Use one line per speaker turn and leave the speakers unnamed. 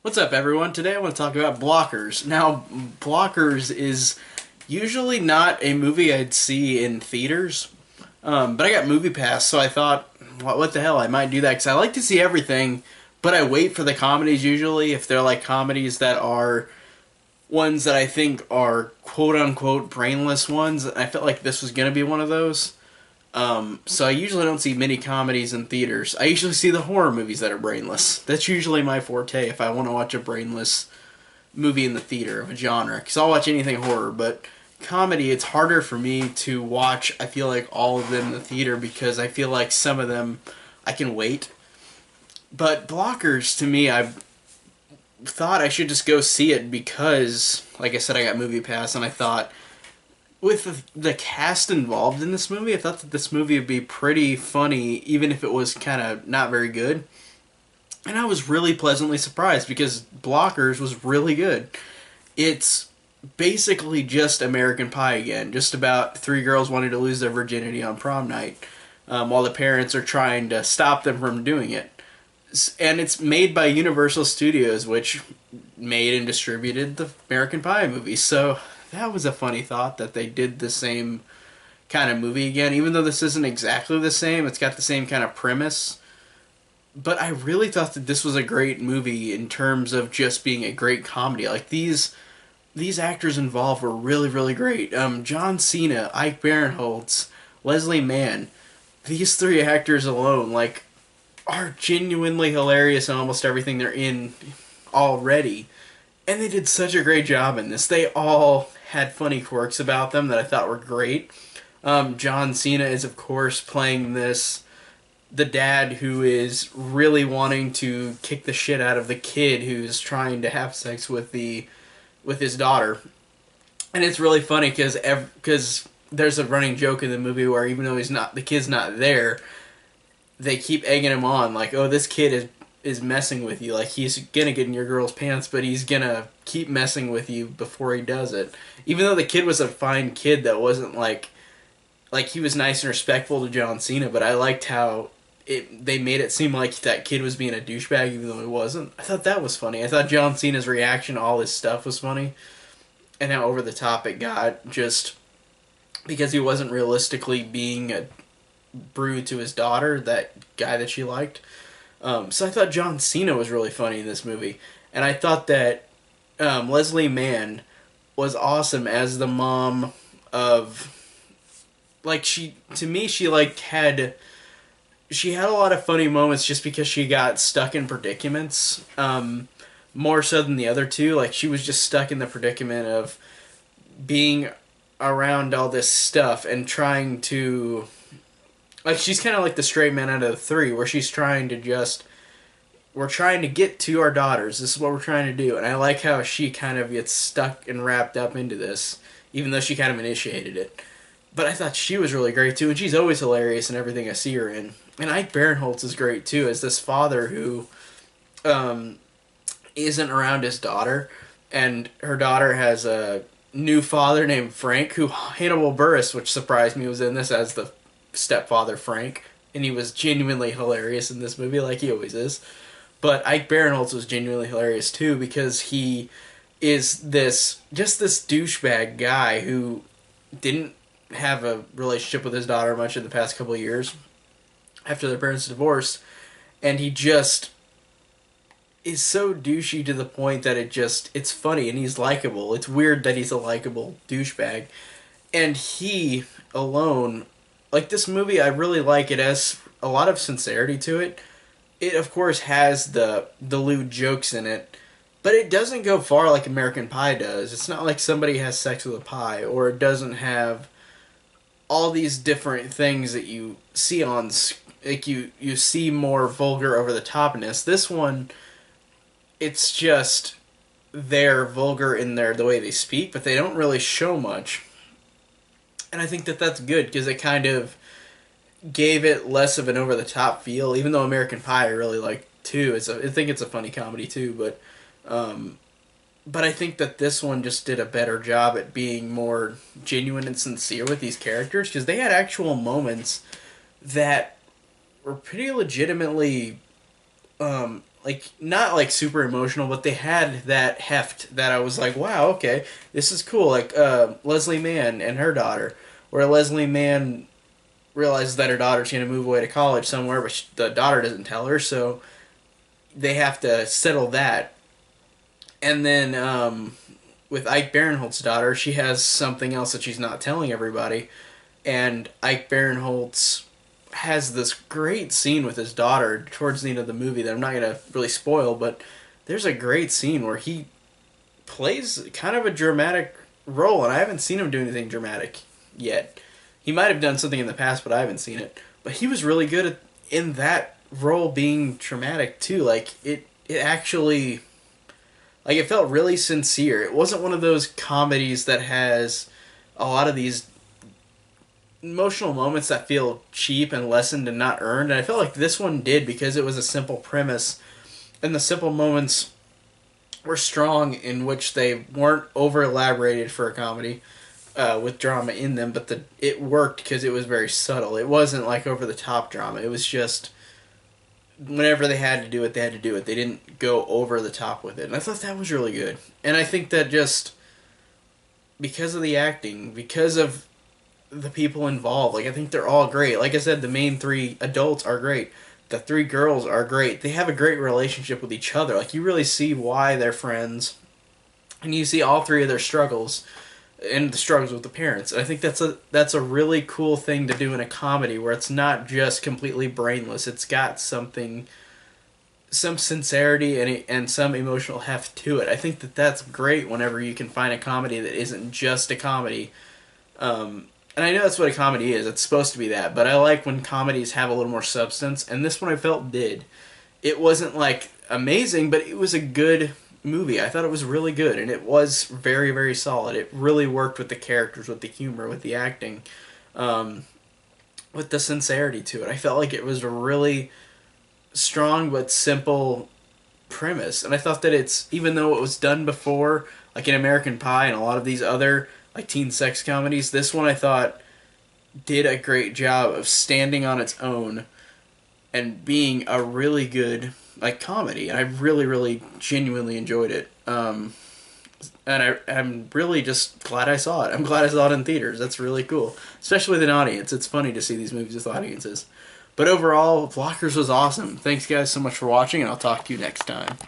What's up, everyone? Today I want to talk about Blockers. Now, Blockers is usually not a movie I'd see in theaters, but I got Movie Pass, so I thought, what the hell, I might do that because I like to see everything, but I wait for the comedies usually if they're like comedies that are ones that I think are quote unquote brainless ones. I felt like this was going to be one of those. So I usually don't see many comedies in theaters. I usually see the horror movies that are brainless. That's usually my forte if I want to watch a brainless movie in the theater of a genre. Because I'll watch anything horror, but comedy, it's harder for me to watch, I feel like, all of them in the theater because I feel like some of them I can wait. But Blockers, to me, I thought I should just go see it because, like I said, I got Movie Pass, and I thought with the cast involved in this movie, I thought that this movie would be pretty funny, even if it was kind of not very good. And I was really pleasantly surprised because Blockers was really good. It's basically just American Pie again, just about three girls wanting to lose their virginity on prom night, while the parents are trying to stop them from doing it. And it's made by Universal Studios, which made and distributed the American Pie movies. So that was a funny thought that they did the same kind of movie again, even though this isn't exactly the same. It's got the same kind of premise. But I really thought that this was a great movie in terms of just being a great comedy. Like these actors involved were really really great. John Cena, Ike Barinholtz, Leslie Mann. These three actors alone, like, are genuinely hilarious in almost everything they're in already. And they did such a great job in this. They all had funny quirks about them that I thought were great. John Cena is, of course, playing the dad who is really wanting to kick the shit out of the kid who's trying to have sex with his daughter. And it's really funny because there's a running joke in the movie where even though the kid's not there, they keep egging him on, like, oh, this kid is messing with you, like he's gonna get in your girl's pants, but he's gonna keep messing with you before he does it. Even though the kid was a fine kid that wasn't like he was nice and respectful to John Cena, but I liked how they made it seem like that kid was being a douchebag even though he wasn't. I thought that was funny. I thought John Cena's reaction to all this stuff was funny, and how over the top it got just because he wasn't realistically being a brood to his daughter, that guy that she liked. So I thought John Cena was really funny in this movie, and I thought that Leslie Mann was awesome as the mom of, like, she had a lot of funny moments just because she got stuck in predicaments, more so than the other two. Like, she was just stuck in the predicament of being around all this stuff and trying to, like, she's kind of like the straight man out of the three, where she's trying to just, we're trying to get to our daughters. This is what we're trying to do. And I like how she kind of gets stuck and wrapped up into this, even though she kind of initiated it. But I thought she was really great too, and she's always hilarious in everything I see her in. And Ike Barinholtz is great too, as this father who um, isn't around his daughter, and her daughter has a new father named Frank, who Hannibal Buress, which surprised me, was in this as the stepfather Frank, and he was genuinely hilarious in this movie, like he always is. But Ike Barinholtz was genuinely hilarious too because he is this douchebag guy who didn't have a relationship with his daughter much in the past couple of years after their parents divorced, and he just is so douchey to the point that it's funny, and he's likable. It's weird that he's a likable douchebag, and he alone, like, this movie, I really like it, has a lot of sincerity to it. It, of course, has the lewd jokes in it, but it doesn't go far like American Pie does. It's not like somebody has sex with a pie, or it doesn't have all these different things that you see like, you see more vulgar over the topness. This one, it's just they're vulgar in the way they speak, but they don't really show much. And I think that that's good because it kind of gave it less of an over the top feel. Even though American Pie I really like too, I think it's a funny comedy too. But I think that this one just did a better job at being more genuine and sincere with these characters because they had actual moments that were pretty legitimately like not like super emotional, but they had that heft that I was like, wow, okay, this is cool. Like Leslie Mann and her daughter, where Leslie Mann realizes that her daughter's going to move away to college somewhere, but the daughter doesn't tell her, so they have to settle that. And then with Ike Barinholtz's daughter, she has something else that she's not telling everybody, and Ike Barinholtz has this great scene with his daughter towards the end of the movie that I'm not going to really spoil, but there's a great scene where he plays kind of a dramatic role, and I haven't seen him do anything dramatic yet. He might have done something in the past, but I haven't seen it. But he was really good in that role being traumatic too. Like it actually, like it felt really sincere. It wasn't one of those comedies that has a lot of these emotional moments that feel cheap and lessened and not earned. And I felt like this one did because it was a simple premise, and the simple moments were strong in which they weren't over elaborated for a comedy with drama in them, but it worked because it was very subtle. It wasn't like over the top drama. It was just whenever they had to do it, they had to do it. They didn't go over the top with it, and I thought that was really good. And I think that just because of the acting, because of the people involved, like I think they're all great. Like I said, the main three adults are great. The three girls are great. They have a great relationship with each other. Like you really see why they're friends, and you see all three of their struggles and the struggles with the parents. And I think that's a really cool thing to do in a comedy where it's not just completely brainless. It's got something, some sincerity and some emotional heft to it. I think that that's great whenever you can find a comedy that isn't just a comedy. And I know that's what a comedy is. It's supposed to be that. But I like when comedies have a little more substance. And this one I felt did. It wasn't like amazing, but it was a good movie. I thought it was really good. And it was very, very solid. It really worked with the characters, with the humor, with the acting, with the sincerity to it. I felt like it was a really strong but simple premise. And I thought that it's, even though it was done before, like in American Pie and a lot of these other like teen sex comedies, this one I thought did a great job of standing on its own and being a really good like comedy, and I really, really genuinely enjoyed it. I'm really just glad I saw it. I'm glad I saw it in theaters. That's really cool, especially with an audience. It's funny to see these movies with audiences. But overall, Blockers was awesome. Thanks guys so much for watching, and I'll talk to you next time.